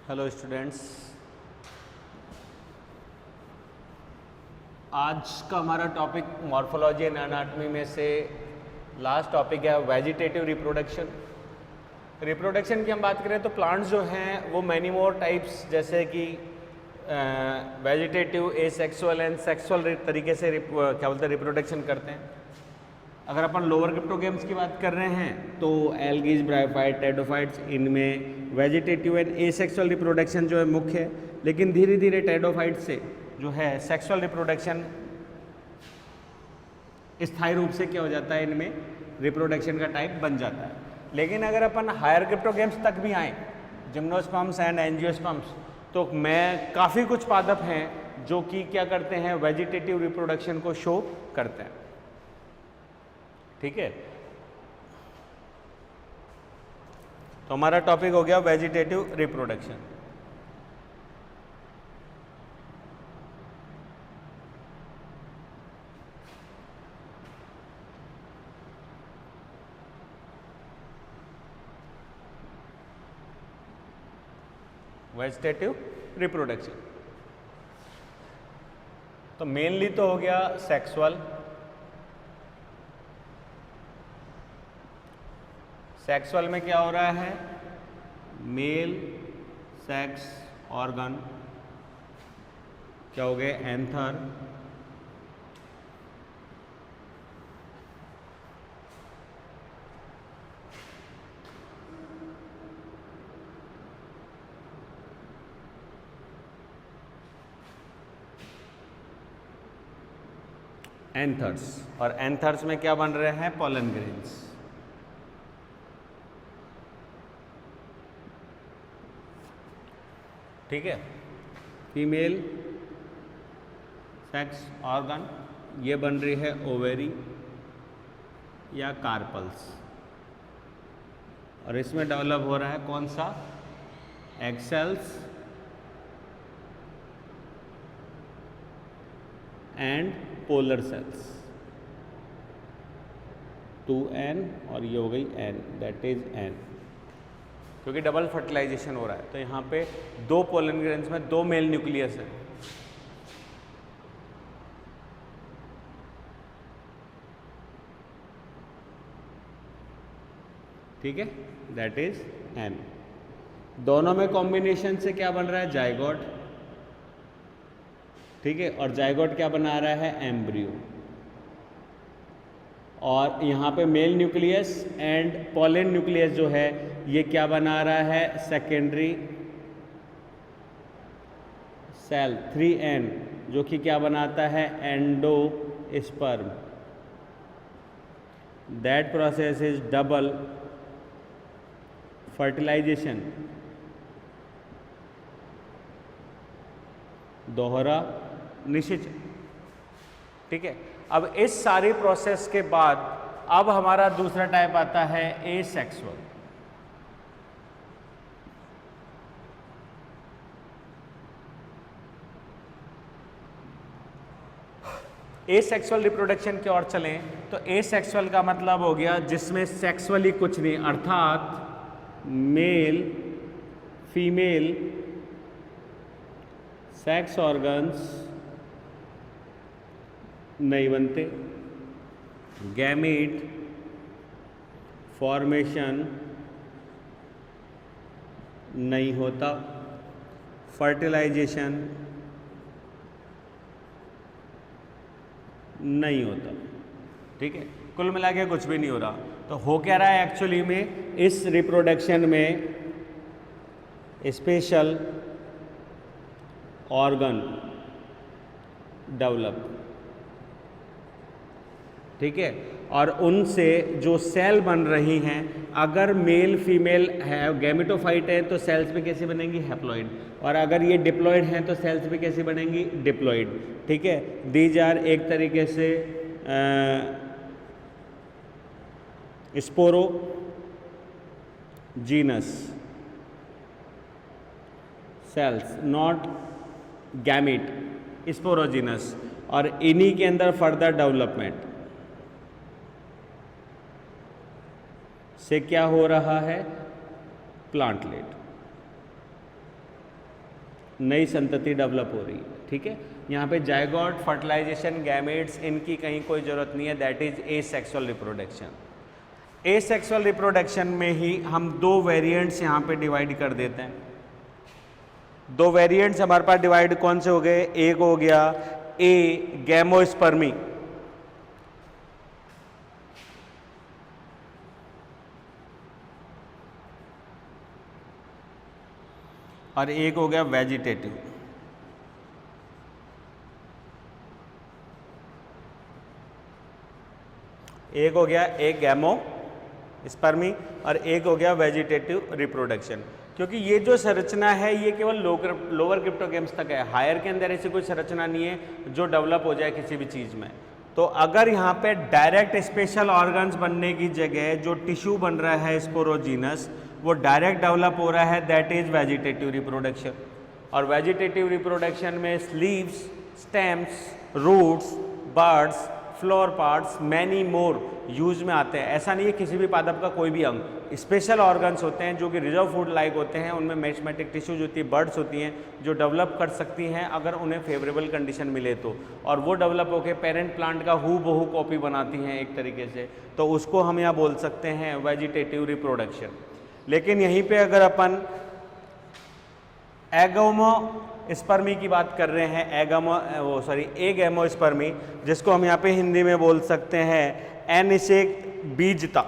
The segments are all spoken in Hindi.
हेलो स्टूडेंट्स, आज का हमारा टॉपिक मॉर्फोलॉजी एंड एनाटॉमी में से लास्ट टॉपिक है वेजिटेटिव रिप्रोडक्शन। रिप्रोडक्शन की हम बात करें तो प्लांट्स जो हैं वो मैनी मोर टाइप्स, जैसे कि वेजिटेटिव, एसेक्सुअल एंड सेक्सुअल तरीके से क्या बोलते हैं रिप्रोडक्शन करते हैं। अगर अपन लोअर क्रिप्टोगेम्स की बात कर रहे हैं तो एल्गीज, ब्रायोफाइट, टेडोफाइट्स, इनमें वेजिटेटिव एंड एसेक्सुअल रिप्रोडक्शन जो है मुख्य है, लेकिन धीरे धीरे टेडोफाइट से जो है सेक्सुअल रिप्रोडक्शन स्थायी रूप से क्या हो जाता है, इनमें रिप्रोडक्शन का टाइप बन जाता है। लेकिन अगर अपन हायर क्रिप्टोगेम्स तक भी आएँ, जिम्नोस्पर्म्स एंड एंजियोस्पर्म्स, तो मैं काफ़ी कुछ पादप हैं जो कि क्या करते हैं, वेजिटेटिव रिप्रोडक्शन को शो करते हैं। ठीक है, तो हमारा टॉपिक हो गया वेजिटेटिव रिप्रोडक्शन। वेजिटेटिव रिप्रोडक्शन तो मेनली तो हो गया सेक्सुअल। सेक्सुअल में क्या हो रहा है, मेल सेक्स ऑर्गन क्या हो गए, एंथर, एंथर्स, और एंथर्स में क्या बन रहे हैं, पोलन ग्रेन्स। ठीक है, फीमेल सेक्स ऑर्गन ये बन रही है ओवेरी या कार्पल्स, और इसमें डेवलप हो रहा है कौन सा, egg cells and polar cells, 2n और ये हो गई n, दैट इज n, क्योंकि डबल फर्टिलाइजेशन हो रहा है। तो यहाँ पे दो पोलन ग्रेन्स में दो मेल न्यूक्लियस है। ठीक है, दैट इज n। दोनों में कॉम्बिनेशन से क्या बन रहा है, जाइगोट। ठीक है, और जाइगोट क्या बना रहा है, एम्ब्रियो। और यहाँ पे mail nucleus and pollen nucleus जो है ये क्या बना रहा है, सेकेंडरी सेल 3n, जो कि क्या बनाता है, endosperm. That process is double fertilization, दोहरा निषेचन। ठीक है, अब इस सारी प्रोसेस के बाद अब हमारा दूसरा टाइप आता है एसेक्सुअल। एसेक्सुअल रिप्रोडक्शन की ओर चलें तो एसेक्सुअल का मतलब हो गया जिसमें सेक्सुअली कुछ नहीं, अर्थात मेल फीमेल सेक्स ऑर्गन्स नहीं बनते, गैमीट फॉर्मेशन नहीं होता, फर्टिलाइजेशन नहीं होता। ठीक है, कुल मिला के कुछ भी नहीं हो रहा। तो हो क्या रहा है एक्चुअली में, इस रिप्रोडक्शन में स्पेशल ऑर्गन डेवलप। ठीक है, और उनसे जो सेल बन रही हैं, अगर मेल फीमेल है, गैमेटोफाइट है, तो सेल्स में कैसे बनेंगी, हैप्लॉइड, और अगर ये डिप्लॉइड हैं तो सेल्स में कैसे बनेंगी, डिप्लॉइड। ठीक है, दीज आर एक तरीके से sporogenous cells, not gamete, sporogenous, और इन्हीं के अंदर फर्दर डेवलपमेंट से क्या हो रहा है, प्लांटलेट। नई संतति डेवलप हो रही है, ठीक है। यहाँ पे जायगोट, फर्टिलाइजेशन, गैमेट्स, इनकी कहीं कोई ज़रूरत नहीं है, that is asexual reproduction. Asexual reproduction में ही हम दो वेरिएंट्स यहाँ पे डिवाइड कर देते हैं। दो वेरिएंट्स हमारे पास डिवाइड कौन से हो गए, एक हो गया ए गैमोस्पर्मी, और एक हो गया वेजिटेटिव। एक हो गया एक गैमोस्पर्मी और एक हो गया वेजिटेटिव रिप्रोडक्शन। क्योंकि ये जो संरचना है ये केवल लोअर क्रिप्टोगेम्स तक है, हायर के अंदर ऐसी कोई संरचना नहीं है जो डेवलप हो जाए किसी भी चीज़ में। तो अगर यहाँ पे डायरेक्ट स्पेशल ऑर्गन्स बनने की जगह जो टिश्यू बन रहा है स्पोरोजीनस, वो डायरेक्ट डेवलप हो रहा है, दैट इज वेजिटेटिव रिप्रोडक्शन। और वेजिटेटिव रिप्रोडक्शन में leaves, stems, roots, buds, flower parts, many more use में आते हैं। ऐसा नहीं है किसी भी पादप का कोई भी अंग, स्पेशल ऑर्गन्स होते हैं जो कि रिजर्व फूड लाइक होते हैं, उनमें मेस्मेटिक टिश्यूज होती है, बर्ड्स होती हैं जो डेवलप कर सकती हैं अगर उन्हें फेवरेबल कंडीशन मिले तो, और वो डेवलप होकर पेरेंट प्लांट का हू बहू कॉपी बनाती हैं एक तरीके से, तो उसको हम यहाँ बोल सकते हैं वेजिटेटिव रिप्रोडक्शन। लेकिन यहीं पे अगर अपन एगोमोस्पर्मी की बात कर रहे हैं, एगैमोस्पर्मी, जिसको हम यहाँ पे हिंदी में बोल सकते हैं अनिषेक बीजता।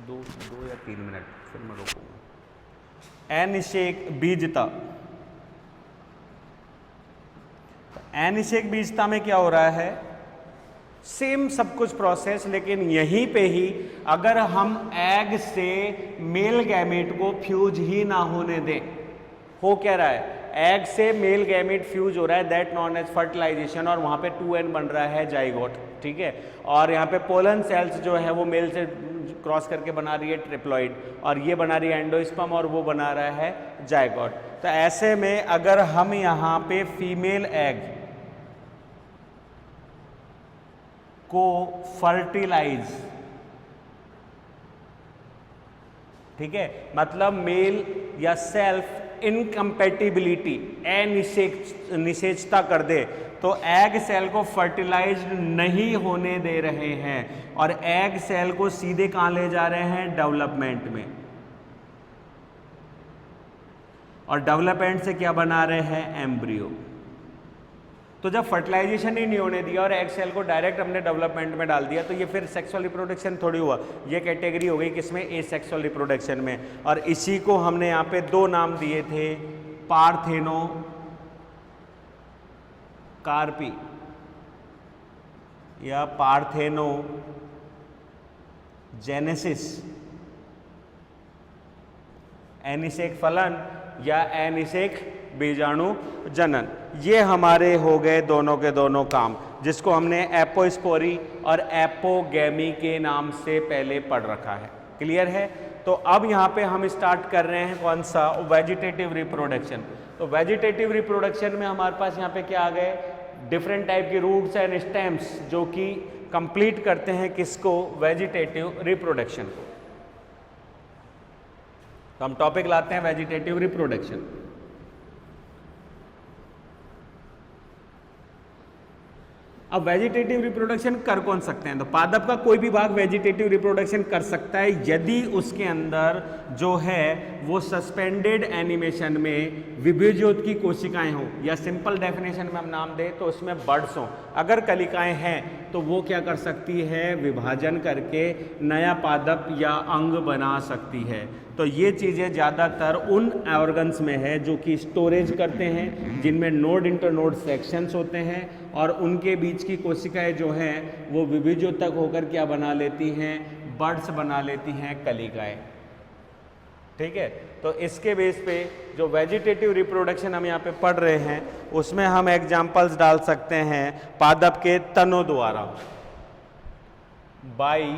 दो या 3 मिनट फिर मैं रोकूंगा। अनिषेक बीजता। अनिषेक बीजता में क्या हो रहा है, सेम सब कुछ प्रोसेस, लेकिन यहीं पे ही अगर हम एग से मेल गैमेट को फ्यूज ही ना होने दें, हो क्या रहा है, एग से मेल गैमेट फ्यूज हो रहा है, दैट नॉन एज फर्टिलाइजेशन, और वहाँ पे 2n बन रहा है जाइगोट, ठीक है। और यहाँ पे पोलन सेल्स जो है वो मेल से क्रॉस करके बना रही है ट्रिप्लॉइड, और ये बना रही है एंडोस्पर्म, और वो बना रहा है जाइगोट। तो ऐसे में अगर हम यहाँ पे फीमेल एग को फर्टिलाइज, ठीक है, मतलब मेल या सेल्फ इनकम्पैटिबिलिटी, अनिषेचता कर दे, तो एग सेल को फर्टिलाइज नहीं होने दे रहे हैं और एग सेल को सीधे कहां ले जा रहे हैं, डेवलपमेंट में। और डेवलपमेंट से क्या बना रहे हैं, एम्ब्रियो। तो जब फर्टिलाइजेशन ही नहीं होने दिया और एग सेल को डायरेक्ट हमने डेवलपमेंट में डाल दिया, तो ये फिर सेक्सुअल रिप्रोडक्शन थोड़ी हुआ, ये कैटेगरी हो गई किसमें, एसेक्सुअल रिप्रोडक्शन में। और इसी को हमने यहाँ पे दो नाम दिए थे, पार्थेनो कार्पी या पार्थेनो जेनेसिस, एनिसेक फलन या एनिसेक बीजाणु जनन। ये हमारे हो गए दोनों के दोनों काम, जिसको हमने एपोस्पोरी और एपोगैमी के नाम से पहले पढ़ रखा है। क्लियर है। तो अब यहाँ पे हम स्टार्ट कर रहे हैं कौन सा, वेजिटेटिव रिप्रोडक्शन। तो वेजिटेटिव रिप्रोडक्शन में हमारे पास यहाँ पे क्या आ गए, डिफरेंट टाइप के रूट्स एंड स्टेम्स जो कि कंप्लीट करते हैं किसको, वेजिटेटिव रिप्रोडक्शन को। तो हम टॉपिक लाते हैं वेजिटेटिव रिप्रोडक्शन। अब वेजिटेटिव रिप्रोडक्शन कर कौन सकते हैं, तो पादप का कोई भी भाग वेजिटेटिव रिप्रोडक्शन कर सकता है यदि उसके अंदर जो है वो सस्पेंडेड एनिमेशन में विभेज्योत की कोशिकाएं हों, या सिंपल डेफिनेशन में हम नाम दें तो उसमें बर्ड्स हों। अगर कलिकाएं हैं तो वो क्या कर सकती है, विभाजन करके नया पादप या अंग बना सकती है। तो ये चीज़ें ज़्यादातर उन ऑर्गन्स में है जो कि स्टोरेज करते हैं, जिनमें नोड इंटरनोड सेक्शंस होते हैं, और उनके बीच की कोशिकाएं जो हैं वो विभेज्योतक होकर क्या बना लेती हैं, बर्ड्स बना लेती हैं, कलिकाएं। ठीक है। तो इसके बेस पे जो वेजिटेटिव रिप्रोडक्शन हम यहाँ पे पढ़ रहे हैं उसमें हम एग्जाम्पल्स डाल सकते हैं पादप के तनों द्वारा। बाई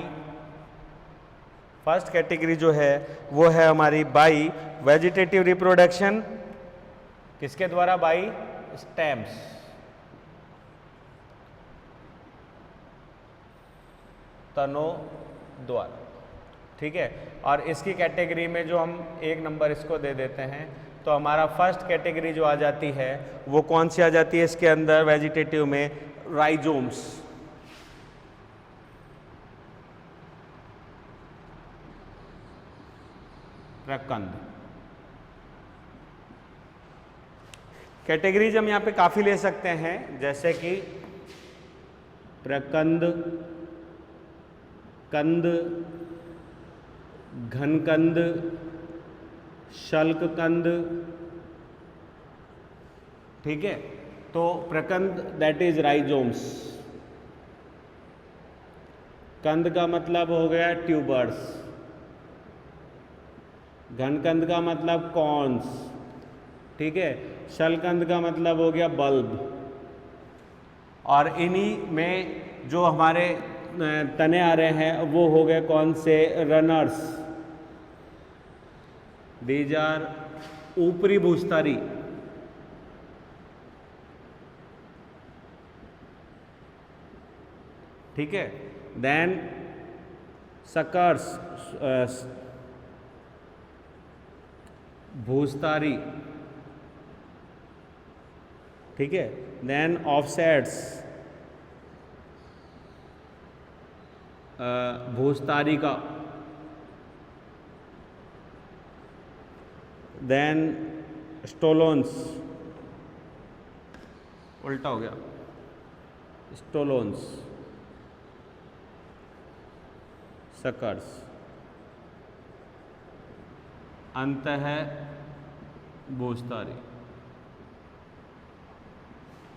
फर्स्ट कैटेगरी जो है वो है हमारी बाई वेजिटेटिव रिप्रोडक्शन, किसके द्वारा, बाई स्टेम्स। तनो द्वार, ठीक है। और इसकी कैटेगरी में जो हम 1 नंबर इसको दे देते हैं, तो हमारा फर्स्ट कैटेगरी जो आ जाती है वो कौन सी आ जाती है इसके अंदर वेजिटेटिव में, राइजोम्स। प्रकंद। कैटेगरीज हम यहाँ पे काफ़ी ले सकते हैं, जैसे कि प्रकंद, कंद, घनकंद, शल्ककंद, ठीक है। तो प्रकंद दैट इज राइजोम्स, कंद का मतलब हो गया ट्यूबर्स, घनकंद का मतलब कॉर्न्स, ठीक है। शल्ककंद का मतलब हो गया बल्ब। और इन्हीं में जो हमारे तने आ रहे हैं वो हो गए कौन से, रनर्स, दीज आर ऊपरी भूस्तरी, ठीक है। देन सकर्स, भूस्तारी, ठीक है। देन ऑफसेट्स, भूस्तारी का। देन स्टोलोन्स, उल्टा हो गया, स्टोलोन्स, सकर्स, अंत है भूस्तारी,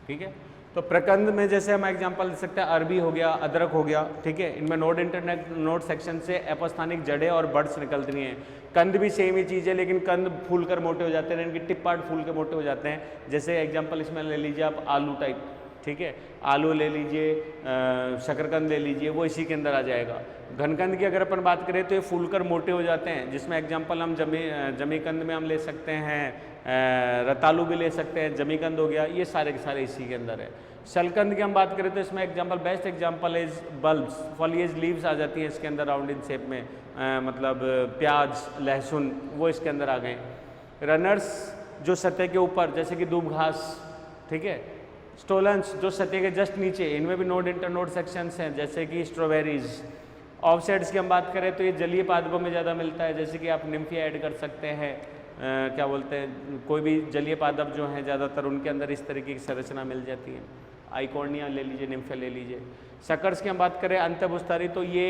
ठीक है। तो प्रकंद में जैसे हम एग्जांपल दे सकते हैं, अरबी हो गया, अदरक हो गया, ठीक है। इनमें नोड इंटरनेट नोड सेक्शन से अपस्थानिक जड़ें और बड्स निकलती हैं। कंद भी सेम ही चीज़ है, लेकिन कंद फूल कर मोटे हो जाते हैं, इनके टिप पार्ट फूल के मोटे हो जाते हैं। जैसे एग्जांपल इसमें ले लीजिए आप आलू टाइप, ठीक है। आलू ले लीजिए, शकरकंद ले लीजिए, वो इसी के अंदर आ जाएगा। घनकंद की अगर अपन बात करें तो ये फूलकर मोटे हो जाते हैं, जिसमें एग्जांपल हम जमीकंद में हम ले सकते हैं, रतालू भी ले सकते हैं, जमीकंद हो गया, ये सारे के सारे इसी के अंदर है। शलकंद की हम बात करें तो इसमें example, best example is bulbs, foliage leaves आ जाती हैं इसके अंदर राउंड इन शेप में, मतलब प्याज, लहसुन, वो इसके अंदर आ गए। रनर्स जो सतह के ऊपर, जैसे कि दूब घास, ठीक है। स्टोलन्स जो सतह के जस्ट नीचे, इनमें भी नोड इंटरनोड सेक्शंस हैं, जैसे कि स्ट्रॉबेरीज। ऑफसेट्स की हम बात करें तो ये जलीय पादपों में ज़्यादा मिलता है, जैसे कि आप निम्फिया ऐड कर सकते हैं, क्या बोलते हैं, कोई भी जलीय पादप जो हैं ज़्यादातर उनके अंदर इस तरीके की संरचना मिल जाती है। आइकॉर्निया ले लीजिए, निम्फिया ले लीजिए। सकर्स की हम बात करें, अंतःभूस्थारी, तो ये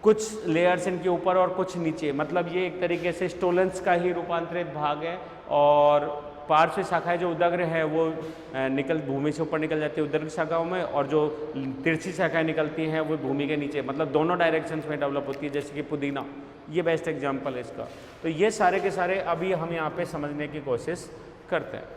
कुछ लेयर्स इनके ऊपर और कुछ नीचे, मतलब ये एक तरीके से स्टोलेंस का ही रूपांतरित भाग है। और पार्श्व शाखाएं जो उदग्र है वो भूमि से ऊपर निकल जाती है उदग्र शाखाओं में, और जो तिरछी शाखाएं निकलती हैं वो भूमि के नीचे, मतलब दोनों डायरेक्शंस में डेवलप होती है, जैसे कि पुदीना, ये बेस्ट एग्जांपल है इसका। तो ये सारे के सारे अभी हम यहाँ पे समझने की कोशिश करते हैं।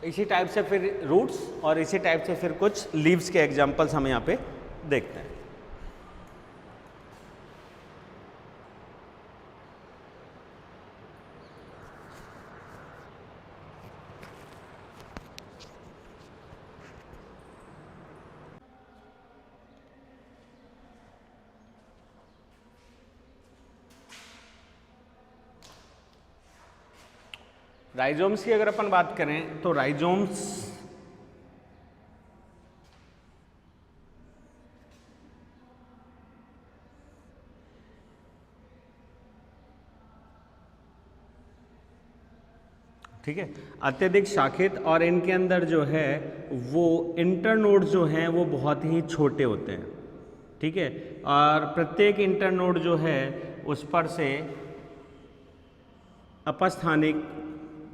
इसी टाइप से फिर रूट्स और इसी टाइप से फिर कुछ लीव्स के एग्जांपल्स हम यहाँ पे देखते हैं। राइजोम्स की अगर अपन बात करें तो राइजोम्स ठीक है, अत्यधिक शाखित, और इनके अंदर जो है वो इंटरनोड जो हैं वो बहुत ही छोटे होते हैं, ठीक है। और प्रत्येक इंटरनोड जो है उस पर से अपस्थानिक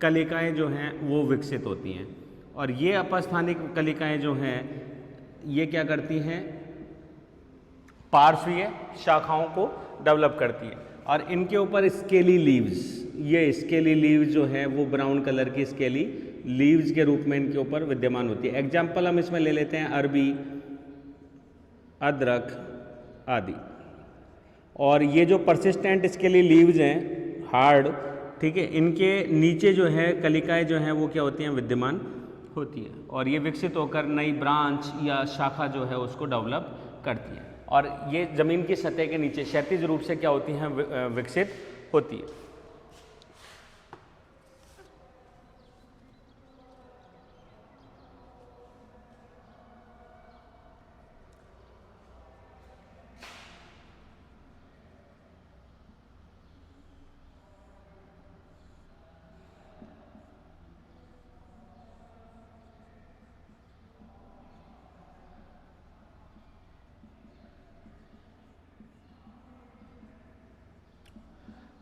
कलिकाएं जो हैं वो विकसित होती हैं, और ये अपस्थानिक कलिकाएं जो हैं ये क्या करती हैं, पार्श्वीय शाखाओं को डेवलप करती हैं, और इनके ऊपर स्केली लीव्स, ये स्केली लीव्स जो है वो ब्राउन कलर की स्केली लीव्स के रूप में इनके ऊपर विद्यमान होती है। एग्जाम्पल हम इसमें ले लेते हैं अरबी, अदरक आदि। और ये जो परसिस्टेंट स्केली लीव्स हैं, हार्ड, ठीक है, इनके नीचे जो है कलिकाएं जो हैं वो क्या होती हैं, विद्यमान होती है, और ये विकसित होकर नई ब्रांच या शाखा जो है उसको डेवलप करती है। और ये जमीन की सतह के नीचे क्षैतिज रूप से क्या होती हैं, विकसित होती है।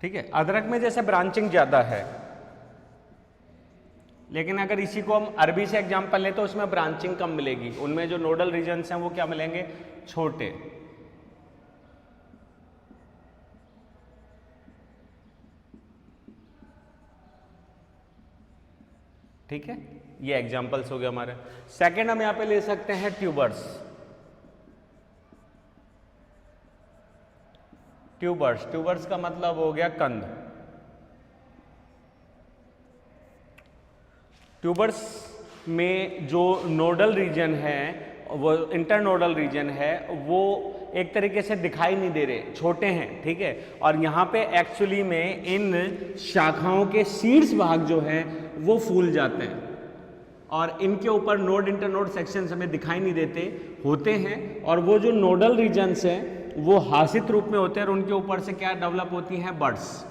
ठीक है, अदरक में जैसे ब्रांचिंग ज़्यादा है, लेकिन अगर इसी को हम अरबी से एग्जांपल लें तो उसमें ब्रांचिंग कम मिलेगी, उनमें जो नोडल रीजन्स हैं वो क्या मिलेंगे, छोटे। ठीक है, ये एग्जांपल्स हो गए हमारे। सेकंड हम यहां पे ले सकते हैं ट्यूबर्स। ट्यूबर्स का मतलब हो गया कंद। ट्यूबर्स में जो नोडल रीजन है, वो इंटरनोडल रीजन है, वो एक तरीके से दिखाई नहीं दे रहे, छोटे हैं। ठीक है, और यहाँ पे एक्चुअली में इन शाखाओं के शीर्ष भाग जो है वो फूल जाते हैं, और इनके ऊपर नोड इंटरनोड सेक्शंस हमें दिखाई नहीं देते, होते हैं। और वो जो नोडल रीजन्स हैं वो हासित रूप में होते हैं, और उनके ऊपर से क्या डेवलप होती हैं, बड्स।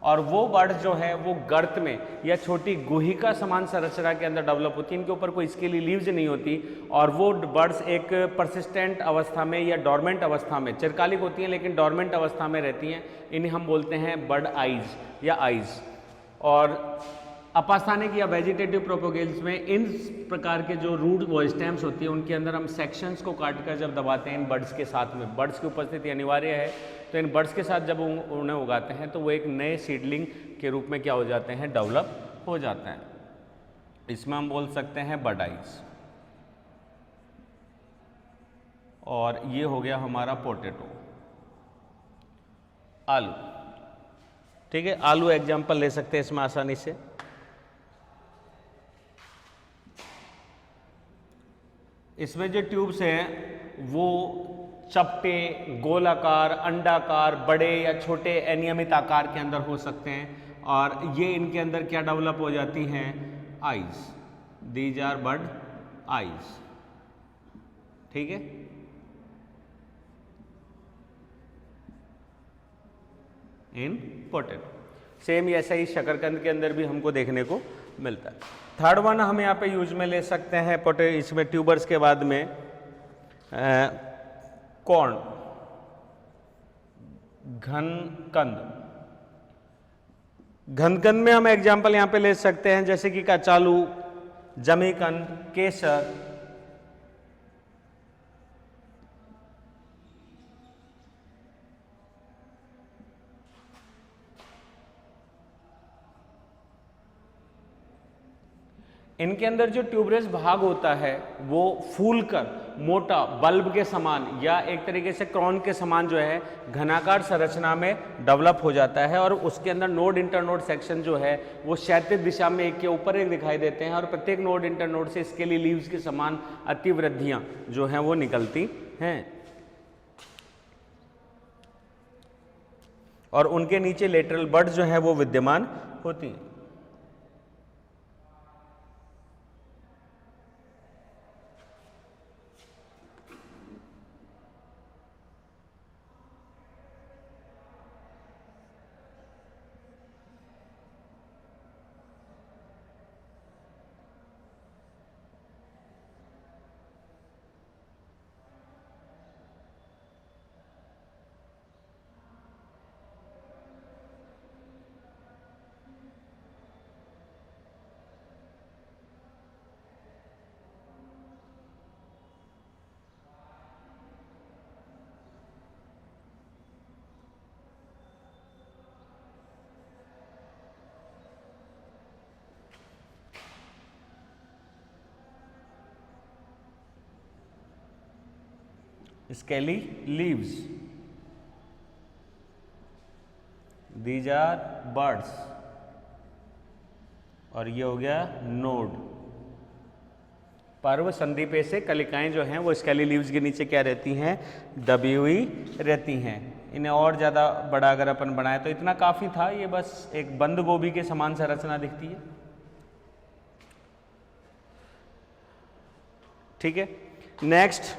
और वो बड्स जो है वो गर्त में या छोटी गुहिका समान संरचना के अंदर डेवलप होती है, इनके ऊपर कोई स्केली लीव्स नहीं होती, और वो बड्स एक परसिस्टेंट अवस्था में या डोरमेंट अवस्था में, चिरकालिक होती हैं लेकिन डोरमेंट अवस्था में रहती हैं, इन्हें हम बोलते हैं बड आइज या आइज। और अपास्थानिक या वेजिटेटिव प्रोपोगेल्स में इन प्रकार के जो रूट वो स्टेम्स होती है, उनके अंदर हम सेक्शंस को काटकर जब दबाते हैं इन बड्स के साथ में, बड्स की उपस्थिति अनिवार्य है, तो इन बड्स के साथ जब उन्हें उगाते हैं तो वो एक नए सीडलिंग के रूप में क्या हो जाते हैं, डेवलप हो जाते हैं। इसमें हम बोल सकते हैं बड आइज। और ये हो गया हमारा पोटैटो, आलू। ठीक है, आलू एग्जाम्पल ले सकते हैं इसमें आसानी से। इसमें जो ट्यूब्स हैं वो चपटे, गोलाकार, अंडाकार, बड़े या छोटे अनियमित आकार के अंदर हो सकते हैं, और ये इनके अंदर क्या डेवलप हो जाती हैं, eyes. These are bud eyes. ठीक है, इन पोटैटो। सेम ऐसा ही शकरकंद के अंदर भी हमको देखने को मिलता है। थर्ड वन हम यहाँ पे यूज में ले सकते हैं इसमें ट्यूबर्स के बाद में कॉर्न, घनकंद। घनकंद में हम एग्जाम्पल यहाँ पे ले सकते हैं जैसे कि कचालू, जमीकंद, केसर। इनके अंदर जो ट्यूबरस भाग होता है वो फूलकर मोटा बल्ब के समान या एक तरीके से क्रॉन के समान जो है घनाकार संरचना में डेवलप हो जाता है, और उसके अंदर नोड इंटरनोड सेक्शन जो है वो क्षैतिज दिशा में एक के ऊपर एक दिखाई देते हैं, और प्रत्येक नोड इंटरनोड से स्केली लीव्स के समान अतिवृद्धियां जो हैं वो निकलती हैं, और उनके नीचे लेटरल बड्स जो है वो विद्यमान होती हैं। Scaly leaves, these are buds, और ये हो गया नोड। पर्व संधि पे से कलिकाएं जो हैं वो स्केली लीव्स के नीचे क्या रहती हैं, दबी हुई रहती हैं। इन्हें और ज़्यादा बड़ा अगर अपन बनाए तो इतना काफ़ी था, ये बस एक बंद गोभी के समान संरचना दिखती है। ठीक है, नेक्स्ट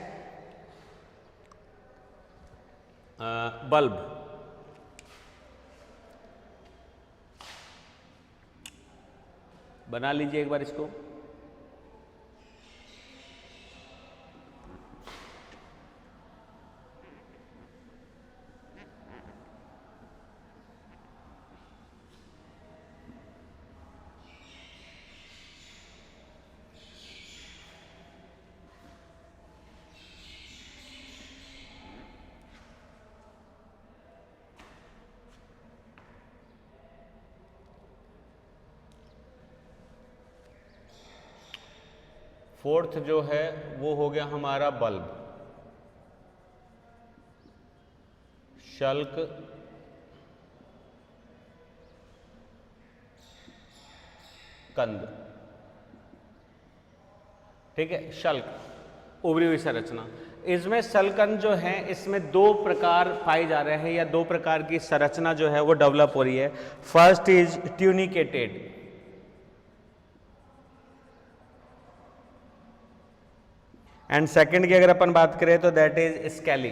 बल्ब। बना लीजिए एक बार इसको। फोर्थ जो है वो हो गया हमारा बल्ब, शल्क, कंद। ठीक है, शल्क उभरी हुई संरचना। इसमें शल्कन जो है इसमें दो प्रकार पाए जा रहे हैं, या दो प्रकार की संरचना जो है वो डेवलप हो रही है। First is tunicated, and second की अगर अपन बात करें तो दैट इज स्केली।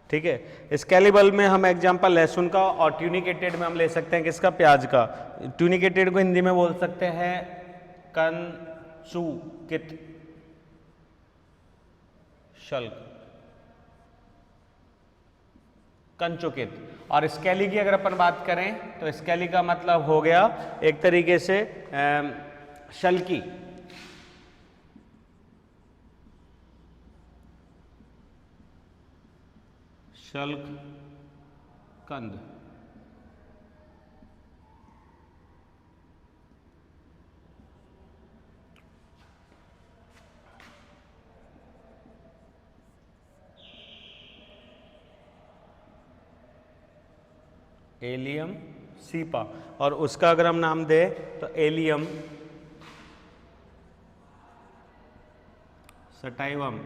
ठीक है, स्केली बल्ब में हम एग्जांपल लहसुन का, और ट्यूनिकेटेड में हम ले सकते हैं किसका, प्याज का। ट्यूनिकेटेड को हिंदी में बोल सकते हैं कंचुकित शल्क, कंचुकित। और स्केली की अगर अपन बात करें तो स्केली का मतलब हो गया एक तरीके से शल्की। शल्क कंद। एलियम सीपा, और उसका अगर हम नाम दें तो एलियम सटाइवम।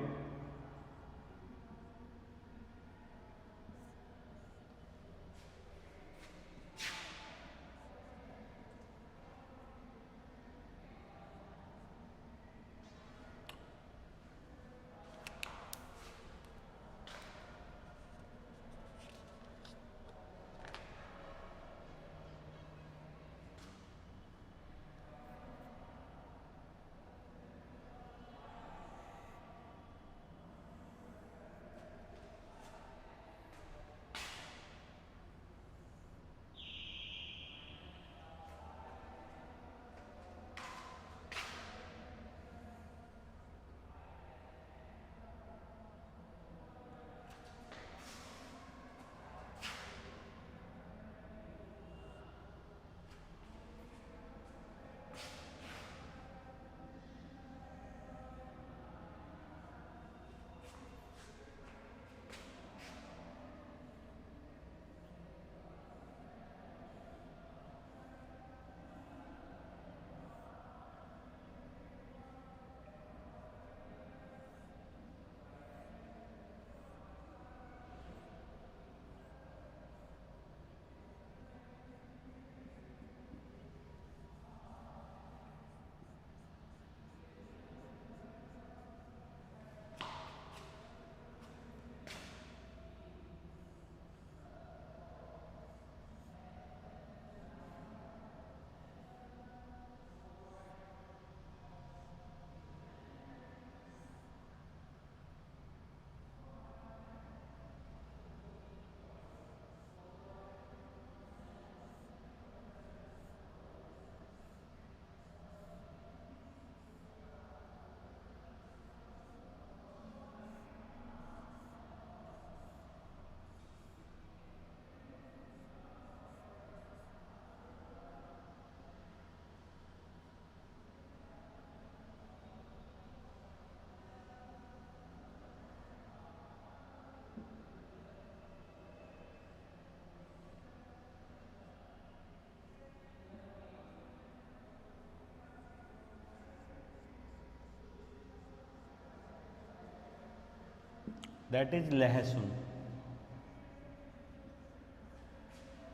दैट इज लहसुन।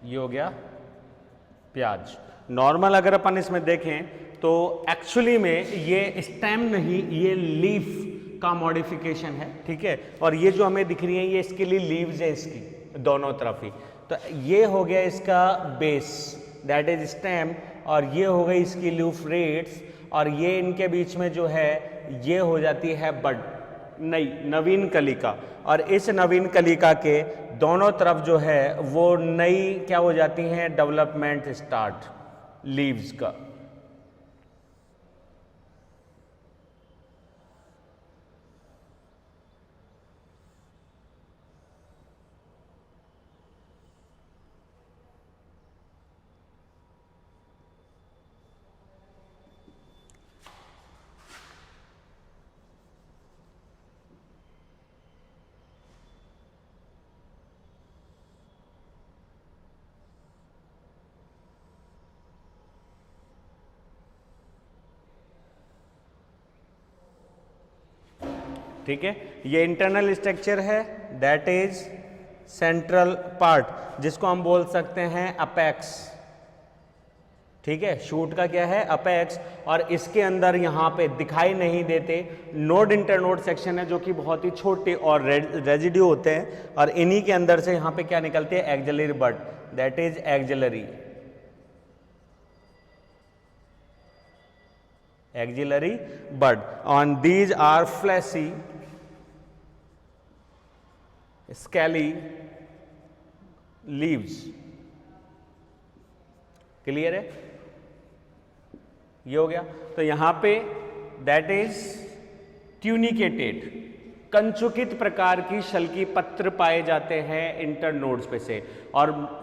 ये हो गया प्याज। नॉर्मल अगर अपन इसमें देखें तो एक्चुअली में ये स्टेम नहीं, ये लीफ का मॉडिफिकेशन है, ठीक है। और ये जो हमें दिख रही है ये इसके लिए लीव्स है इसकी दोनों तरफ ही। तो ये हो गया इसका बेस, दैट इज स्टेम, और ये हो गई इसकी लीफ रेट्स, और ये इनके बीच में जो है ये हो जाती है बड, नई नवीन कलिका। और इस नवीन कलिका के दोनों तरफ जो है वो नई क्या हो जाती है, डेवलपमेंट स्टार्ट लीव्स का। ठीक है, ये इंटरनल स्ट्रक्चर है, दैट इज सेंट्रल पार्ट, जिसको हम बोल सकते हैं अपेक्स। ठीक है, शूट का क्या है, अपेक्स। और इसके अंदर यहाँ पे दिखाई नहीं देते नोड इंटरनोड सेक्शन है, जो कि बहुत ही छोटे और रेजिड्यू होते हैं, और इन्हीं के अंदर से यहाँ पे क्या निकलती है, axillary bud, that is axillary bud. On these are fleshy, scaly leaves. Clear है, ये हो गया। तो यहां पे दैट इज ट्यूनिकेटेड, कंचुकित प्रकार की शल्की पत्र पाए जाते हैं इंटरनोड्स पे से, और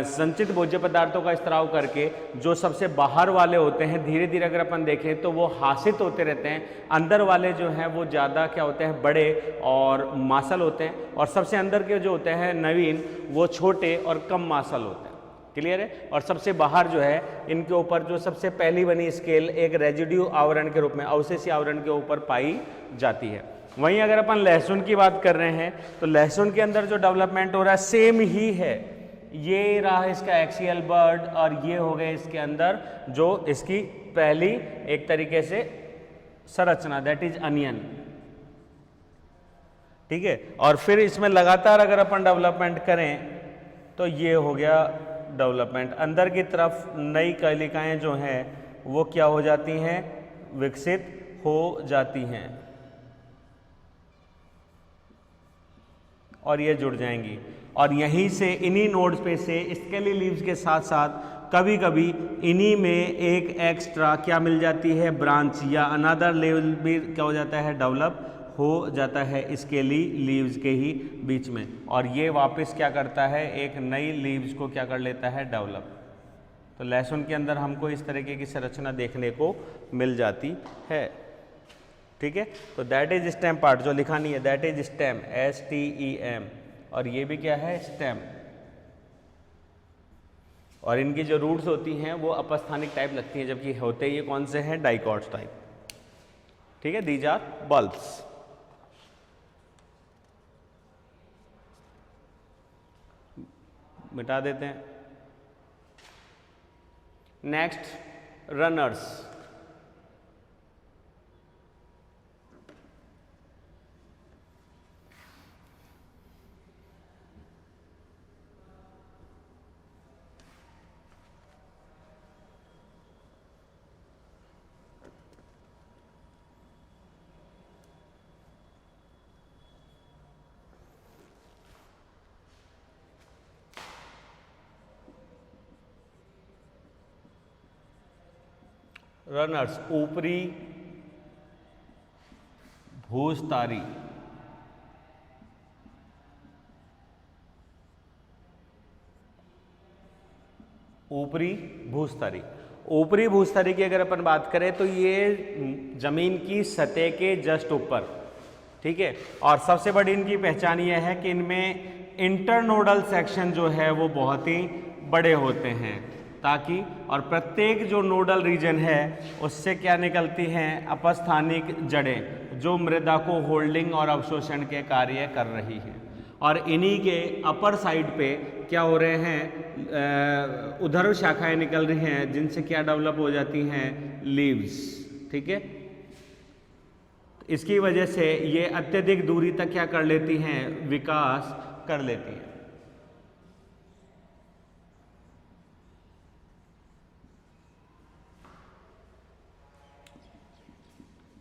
संचित भोज्य पदार्थों का स्त्राव करके जो सबसे बाहर वाले होते हैं धीरे धीरे अगर अपन देखें तो वो हासित होते रहते हैं, अंदर वाले जो हैं वो ज़्यादा क्या होते हैं, बड़े और मासल होते हैं, और सबसे अंदर के जो होते हैं नवीन वो छोटे और कम मासल होते हैं। क्लियर है। और सबसे बाहर जो है इनके ऊपर जो सबसे पहली बनी स्केल एक रेजिड्यू आवरण के रूप में, अवशेषी आवरण के ऊपर पाई जाती है। वहीं अगर अपन लहसुन की बात कर रहे हैं तो लहसुन के अंदर जो डेवलपमेंट हो रहा है सेम ही है, ये रहा इसका एक्सियल बर्ड, और ये हो गए इसके अंदर जो इसकी पहली एक तरीके से संरचना, दैट इज अनियन। ठीक है, और फिर इसमें लगातार अगर अपन डेवलपमेंट करें तो ये हो गया डेवलपमेंट, अंदर की तरफ नई कलिकाएं जो हैं वो क्या हो जाती हैं, विकसित हो जाती हैं, और ये जुड़ जाएंगी। और यहीं से इन्हीं नोड्स पे से स्केली लीव्स के साथ साथ कभी कभी इन्हीं में एक एक्स्ट्रा क्या मिल जाती है, ब्रांच या अनदर लेवल भी क्या हो जाता है, डेवलप हो जाता है स्केली लीव्स के ही बीच में, और ये वापस क्या करता है, एक नई लीव्स को क्या कर लेता है, डेवलप। तो लहसुन के अंदर हमको इस तरीके की संरचना देखने को मिल जाती है। ठीक है, तो दैट इज स्टेम पार्ट, जो लिखा नहीं है दैट इज स्टेम, STEM, और ये भी क्या है, स्टेम। और इनकी जो रूट्स होती हैं वो अपस्थानिक टाइप लगती हैं, जबकि होते ये कौन से हैं, डाइकॉट्स टाइप। ठीक है, दीज आर बल्ब्स। मिटा देते हैं। Next, runners. रनर्स, ऊपरी भूस्तारी, ऊपरी भूस्तारी। ऊपरी भूस्तारी की अगर अपन बात करें तो ये जमीन की सतह के जस्ट ऊपर, ठीक है। और सबसे बड़ी इनकी पहचान ये है कि इनमें इंटरनोडल सेक्शन जो है वो बहुत ही बड़े होते हैं, ताकि और प्रत्येक जो नोडल रीजन है उससे क्या निकलती हैं, अपस्थानिक जड़ें, जो मृदा को होल्डिंग और अवशोषण के कार्य कर रही हैं, और इन्हीं के अपर साइड पे क्या हो रहे हैं, उधर शाखाएं निकल रही हैं जिनसे क्या डेवलप हो जाती हैं, लीव्स। ठीक है, इसकी वजह से ये अत्यधिक दूरी तक क्या कर लेती हैं, विकास कर लेती हैं।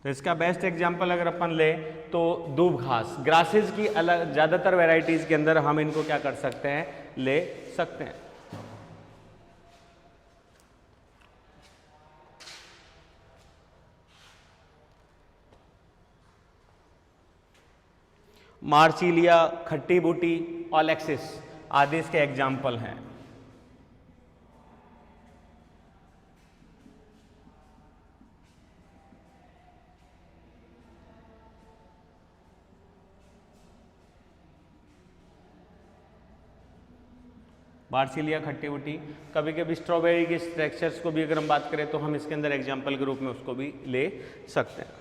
तो इसका बेस्ट एग्जांपल अगर अपन ले तो दूब घास, ग्रासेस की अलग ज़्यादातर वैरायटीज़ के अंदर हम इनको क्या कर सकते हैं, ले सकते हैं। मार्सिलिया, खट्टी बूटी, ओलेक्सिस आदि इसके एग्जाम्पल हैं। मार्सिलिया, खट्टी बूटी, कभी कभी स्ट्रॉबेरी के स्ट्रक्चर्स को भी अगर हम बात करें तो हम इसके अंदर एग्जाम्पल के रूप में उसको भी ले सकते हैं।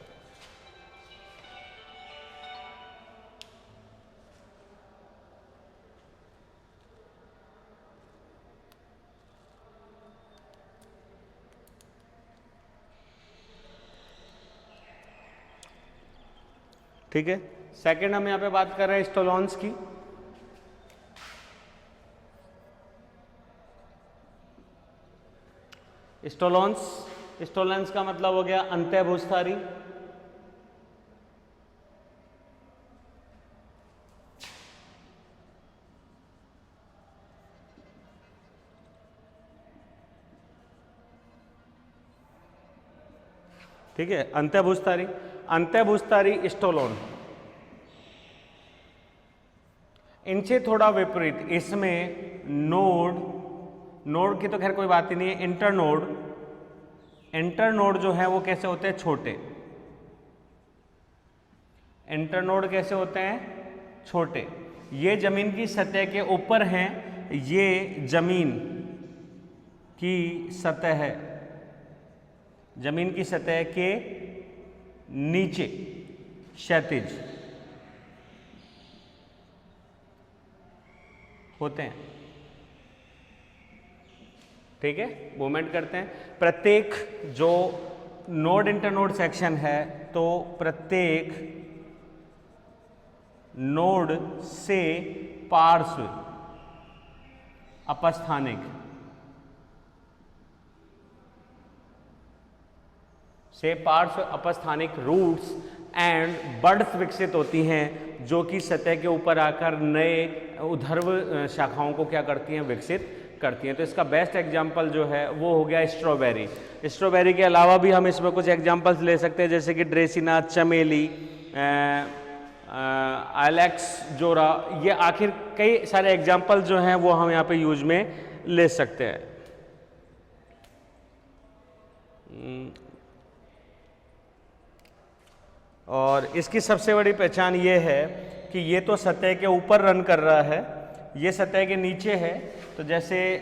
ठीक है, सेकंड हम यहाँ पे बात कर रहे हैं स्टोलॉन्स की। स्टोलेंस का मतलब हो गया अंतःभूस्थारी। ठीक है, अंतःभूस्थारी स्टोलोन। इनसे थोड़ा विपरीत, इसमें नोड की तो खैर कोई बात ही नहीं है, इंटरनोड जो है वो कैसे होते हैं, छोटे। इंटरनोड कैसे होते हैं, छोटे। ये जमीन की सतह के ऊपर हैं, ये जमीन की सतह है, जमीन की सतह के नीचे क्षैतिज होते हैं। ठीक है, मूवमेंट करते हैं। प्रत्येक जो नोड इंटरनोड सेक्शन है, तो प्रत्येक नोड से पार्श्व अपस्थानिक रूट्स एंड बड्स विकसित होती हैं, जो कि सतह के ऊपर आकर नए ऊर्ध्व शाखाओं को क्या करती हैं, विकसित करती हैं। तो इसका बेस्ट एग्जाम्पल जो है वो हो गया स्ट्रॉबेरी के अलावा भी हम इसमें कुछ एग्जाम्पल्स ले सकते हैं, जैसे कि ड्रेसिना, चमेली, आइलैक्स जोरा, ये आखिर कई सारे एग्जाम्पल जो हैं वो हम यहाँ पे यूज में ले सकते हैं। और इसकी सबसे बड़ी पहचान ये है कि ये तो सतह के ऊपर रन कर रहा है, ये सतह के नीचे है। तो जैसे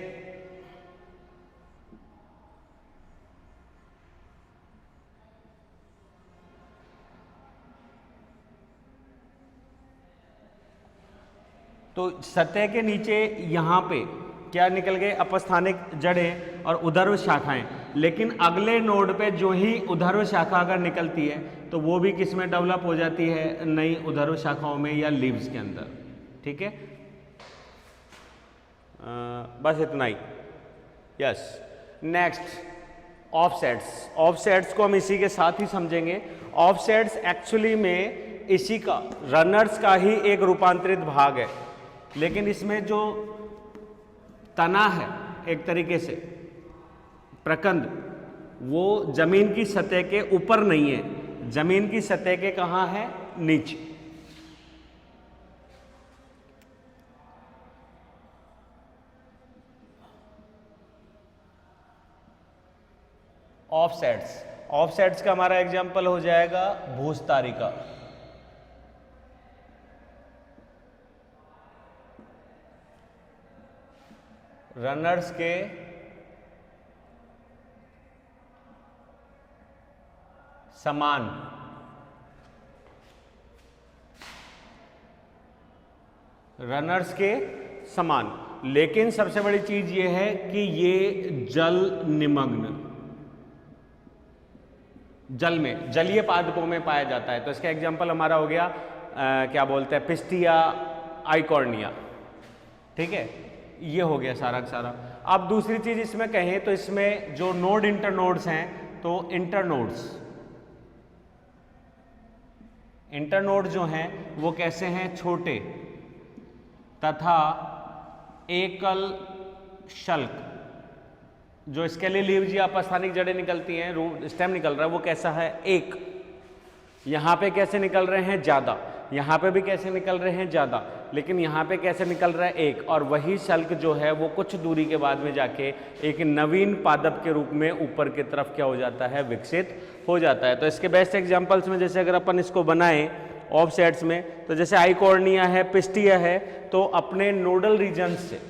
तो सतह के नीचे यहाँ पे क्या निकल गए, अपस्थानिक जड़ें और उधर्व शाखाएं। लेकिन अगले नोड पे जो ही उधर्व शाखा अगर निकलती है तो वो भी किस में डेवलप हो जाती है, नई उधर्व शाखाओं में या लीव्स के अंदर। ठीक है, बस इतना ही। यस, नेक्स्ट ऑफसेट्स को हम इसी के साथ ही समझेंगे। ऑफसेट्स एक्चुअली में इसी का, रनर्स का ही एक रूपांतरित भाग है, लेकिन इसमें जो तना है एक तरीके से प्रकंद, वो जमीन की सतह के ऊपर नहीं है, जमीन की सतह के कहाँ है, नीचे। ऑफसेट्स का हमारा एग्जाम्पल हो जाएगा भूस्तारिका। रनर्स के समान रनर्स के समान। लेकिन सबसे बड़ी चीज ये है कि ये जल निमग्न, जल में, जलीय पादपों में पाया जाता है। तो इसका एग्जाम्पल हमारा हो गया क्या बोलते हैं, पिस्टिया आइकॉर्निया। ठीक है, ये हो गया सारा का सारा। अब दूसरी चीज इसमें कहें तो इसमें जो नोड इंटरनोड्स हैं, तो इंटरनोड जो हैं वो कैसे हैं, छोटे तथा एकल शल्क। जो इसके लिए लीव्स या अपस्थानिक जड़ें निकलती हैं, रूट स्टेम निकल रहा है, वो कैसा है, एक। यहाँ पे कैसे निकल रहे हैं, ज्यादा। यहाँ पे भी कैसे निकल रहे हैं, ज्यादा। लेकिन यहाँ पे कैसे निकल रहा है, एक। और वही शल्क जो है वो कुछ दूरी के बाद में जाके एक नवीन पादप के रूप में ऊपर की तरफ क्या हो जाता है, विकसित हो जाता है। तो इसके बेस्ट एग्जाम्पल्स में जैसे अगर अपन इसको बनाएं ऑफ सेट्स में, तो जैसे आइकॉर्निया है, पिस्टिया है, तो अपने नोडल रीजन से,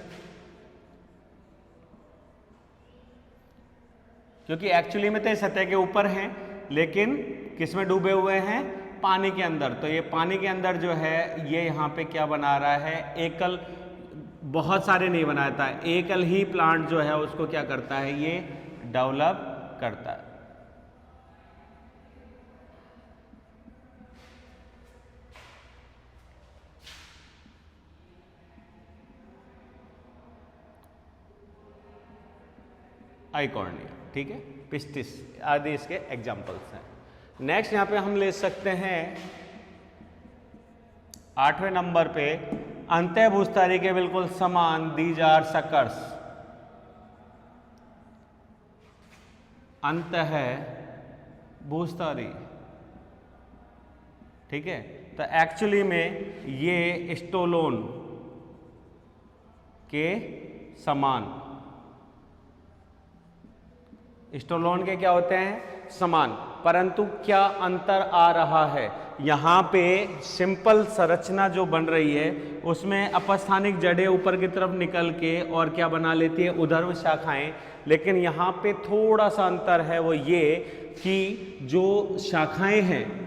क्योंकि एक्चुअली में तो सतह के ऊपर हैं, लेकिन किस में डूबे हुए हैं, पानी के अंदर। तो ये पानी के अंदर जो है ये यहाँ पे क्या बना रहा है, एकल, बहुत सारे नहीं बनाता है, एकल ही प्लांट जो है उसको क्या करता है, ये डेवलप करता है। आइकॉर्निया, ठीक है, पिस्टिस आदि इसके एग्जाम्पल्स हैं। नेक्स्ट यहाँ पे हम ले सकते हैं 8वें नंबर पे, अंतः भूस्थारी के बिल्कुल समान, दीज आर सकर्स। अंतः भूस्थारी, ठीक है, तो एक्चुअली में ये स्टोलोन के समान, स्टोलोन के क्या होते हैं, समान। परंतु क्या अंतर आ रहा है, यहाँ पे सिंपल संरचना जो बन रही है उसमें अपस्थानिक जड़ें ऊपर की तरफ निकल के और क्या बना लेती है, ऊर्ध्व शाखाएं। लेकिन यहाँ पे थोड़ा सा अंतर है, वो ये कि जो शाखाएं हैं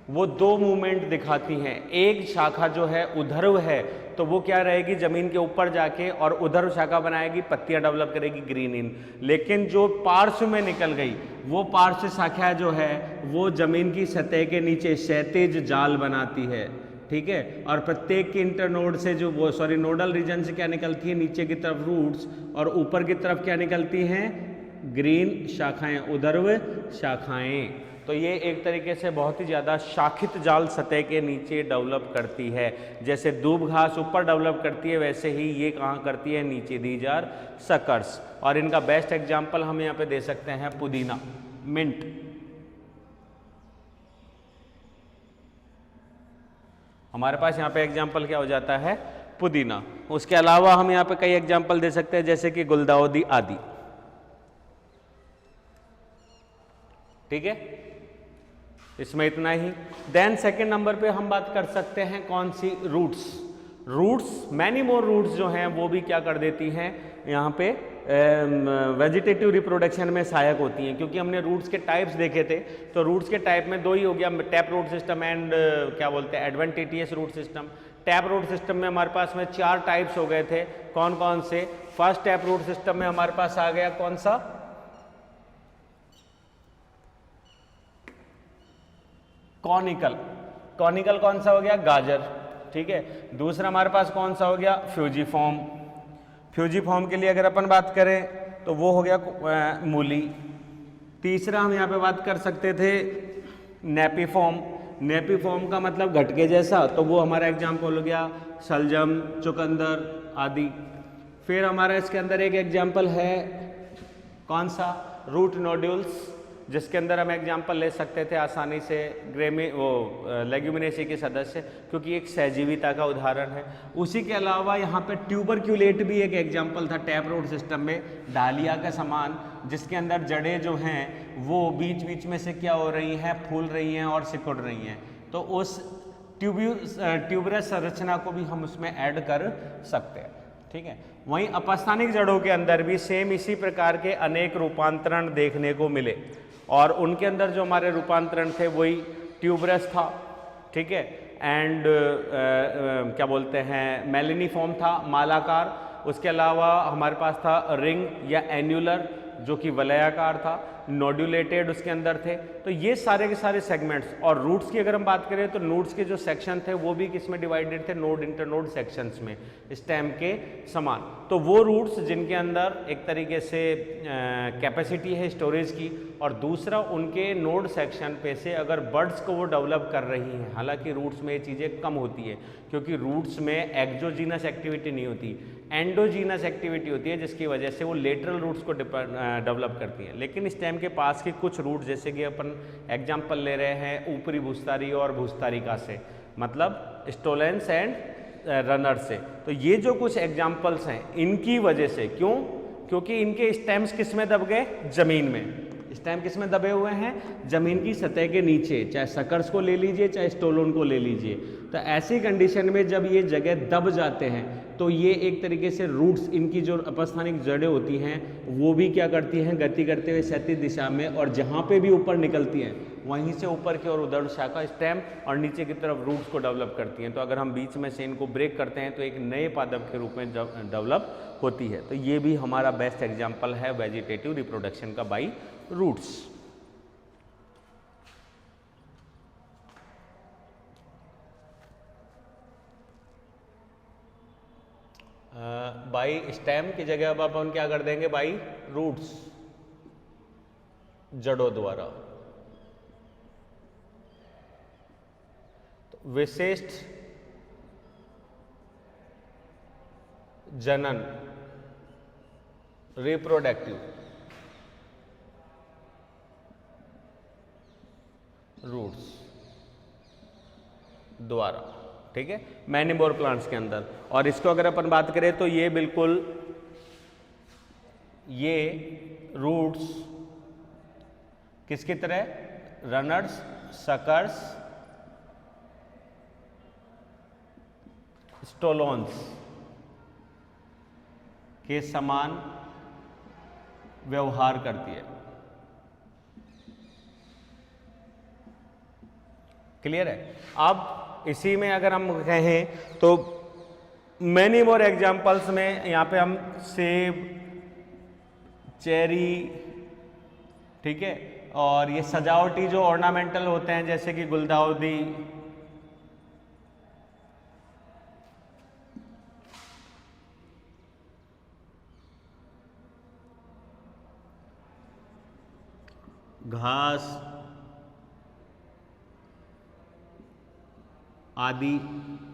वो दो मूवमेंट दिखाती हैं। एक शाखा जो है ऊर्ध्व है, तो वो क्या रहेगी, जमीन के ऊपर जाके और ऊर्ध्व शाखा बनाएगी, पत्तियां डेवलप करेगी, ग्रीन इन। लेकिन जो पार्श्व में निकल गई, वो पार्श्व शाखा जो है वो जमीन की सतह के नीचे क्षैतिज जाल बनाती है। ठीक है, और प्रत्येक के इंटरनोड से जो वो नोडल रीजन से क्या निकलती है, नीचे की तरफ रूट्स, और ऊपर की तरफ क्या निकलती हैं, ग्रीन शाखाएं, ऊर्ध्व शाखाएं। तो ये एक तरीके से बहुत ही ज़्यादा शाखित जाल सतह के नीचे डेवलप करती है। जैसे दूब घास ऊपर डेवलप करती है, वैसे ही ये कहाँ करती है, नीचे, दीज आर सकर्स। और इनका बेस्ट एग्जाम्पल हम यहाँ पे दे सकते हैं पुदीना, मिंट। हमारे पास यहाँ पे एग्जाम्पल क्या हो जाता है, पुदीना। उसके अलावा हम यहाँ पे कई एग्जाम्पल दे सकते हैं, जैसे कि गुलदाउदी आदि। ठीक है, इसमें इतना ही। देन सेकेंड नंबर पे हम बात कर सकते हैं कौन सी, रूट्स। मैनी मोर रूट्स जो हैं वो भी क्या कर देती हैं, यहाँ पे वेजिटेटिव रिप्रोडक्शन में सहायक होती हैं। क्योंकि हमने रूट्स के टाइप्स देखे थे, तो रूट्स के टाइप में दो ही हो गया, टैप रूट सिस्टम एंड क्या बोलते हैं, adventitious root system. Tap root system में हमारे पास में 4 टाइप्स हो गए थे, कौन कौन से। फर्स्ट टैप रूट सिस्टम में हमारे पास आ गया कौन सा, कॉनिकल कौन सा हो गया, गाजर। ठीक है, दूसरा हमारे पास कौन सा हो गया, फ्यूजीफॉर्म के लिए अगर अपन बात करें तो वो हो गया मूली। तीसरा हम यहाँ पे बात कर सकते थे नेपीफॉर्म का मतलब घटके जैसा, तो वो हमारा एग्जाम्पल हो गया शलजम, चुकंदर आदि। फिर हमारा इसके अंदर एक एग्जाम्पल है कौन सा, रूट नोड्यूल्स, जिसके अंदर हम एग्जाम्पल ले सकते थे आसानी से लेग्यूमिनेसी के सदस्य, क्योंकि एक सहजीविता का उदाहरण है। उसी के अलावा यहाँ पे ट्यूबरक्यूलेट भी एक एग्जाम्पल था टैप रूट सिस्टम में, डालिया का समान, जिसके अंदर जड़ें जो हैं वो बीच बीच में से क्या हो रही हैं, फूल रही हैं और सिकुड़ रही हैं। तो उस ट्यूबरस संरचना को भी हम उसमें ऐड कर सकते हैं। ठीक है, वहीं अपस्थानिक जड़ों के अंदर भी सेम इसी प्रकार के अनेक रूपांतरण देखने को मिले, और उनके अंदर जो हमारे रूपांतरण थे वही ट्यूबरस था। ठीक है, एंड क्या बोलते हैं मेलिनीफॉर्म था, मालाकार। उसके अलावा हमारे पास था रिंग या एन्युलर जो कि वलयाकार था, नोड्यूलेटेड उसके अंदर थे। तो ये सारे के सारे सेगमेंट्स। और रूट्स की अगर हम बात करें तो नोड्स के जो सेक्शन थे वो भी किस में डिवाइडेड थे, नोड इंटरनोड सेक्शंस में, स्टेम के समान। तो वो रूट्स जिनके अंदर एक तरीके से कैपेसिटी है स्टोरेज की, और दूसरा उनके नोड सेक्शन पे से अगर बर्ड्स को वो डेवलप कर रही हैं। हालांकि रूट्स में ये चीज़ें कम होती है क्योंकि रूट्स में एक्सोजीनस एक्टिविटी नहीं होती, एंडोजीनस एक्टिविटी होती है, जिसकी वजह से वो लेटरल रूट्स को डेवलप करती हैं। लेकिन स्टेम के पास के कुछ रूट, जैसे कि अपन एग्जांपल ले रहे हैं ऊपरी भूस्तारी और भूस्तारिका से, मतलब स्टोलेंस एंड रनर से। तो ये जो कुछ एग्जांपल्स हैं इनकी वजह से, क्यों? क्योंकि इनके स्टेम्स किस में दब गए, जमीन में। स्टेम किस में दबे हुए हैं, जमीन की सतह के नीचे, चाहे सकर्स को ले लीजिए चाहे स्टोलोन को ले लीजिए। तो ऐसी कंडीशन में जब ये जगह दब जाते हैं तो ये एक तरीके से रूट्स, इनकी जो अपस्थानिक जड़ें होती हैं वो भी क्या करती हैं, गति करते हुए क्षैतिज दिशा में, और जहाँ पे भी ऊपर निकलती हैं वहीं से ऊपर की ओर उदर शाखा स्टेम और नीचे की तरफ रूट्स को डेवलप करती हैं। तो अगर हम बीच में से इनको ब्रेक करते हैं तो एक नए पादप के रूप में डेवलप होती है। तो ये भी हमारा बेस्ट एग्जाम्पल है वेजिटेटिव रिप्रोडक्शन का बाई रूट्स। बाई स्टेम की जगह अब अपन क्या कर देंगे, बाई रूट्स, जड़ों द्वारा। तो विशिष्ट जनन, रिप्रोडक्टिव रूट्स द्वारा, ठीक है, मैनीमोर प्लांट्स के अंदर। और इसको अगर अपन बात करें तो ये बिल्कुल, ये रूट्स किसकी तरह, रनर्स, सकर्स, स्टोलोन्स के समान व्यवहार करती है। क्लियर है? अब इसी में अगर हम कहें तो मैनी मोर एग्जाम्पल्स में यहाँ पे हम सेब, चेरी, ठीक है, और ये सजावटी जो ऑर्नामेंटल होते हैं जैसे कि गुलदाउदी, घास आदि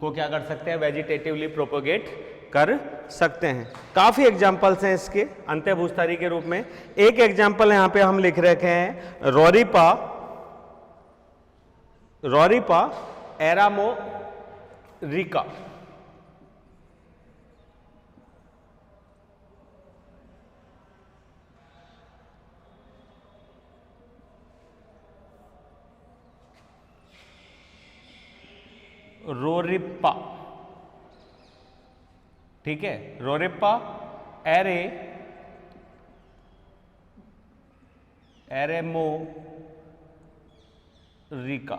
को क्या कर सकते हैं, वेजिटेटिवली प्रोपोगेट कर सकते हैं। काफी एग्जांपल्स हैं इसके अंत्यभूस्थारी के रूप में। एक एग्जांपल यहां पे हम लिख रखे हैं रोरिपा, रोरिपा एरामोरिका। रोरिप्पा, ठीक है, रोरिप्पा एरेमोरिका।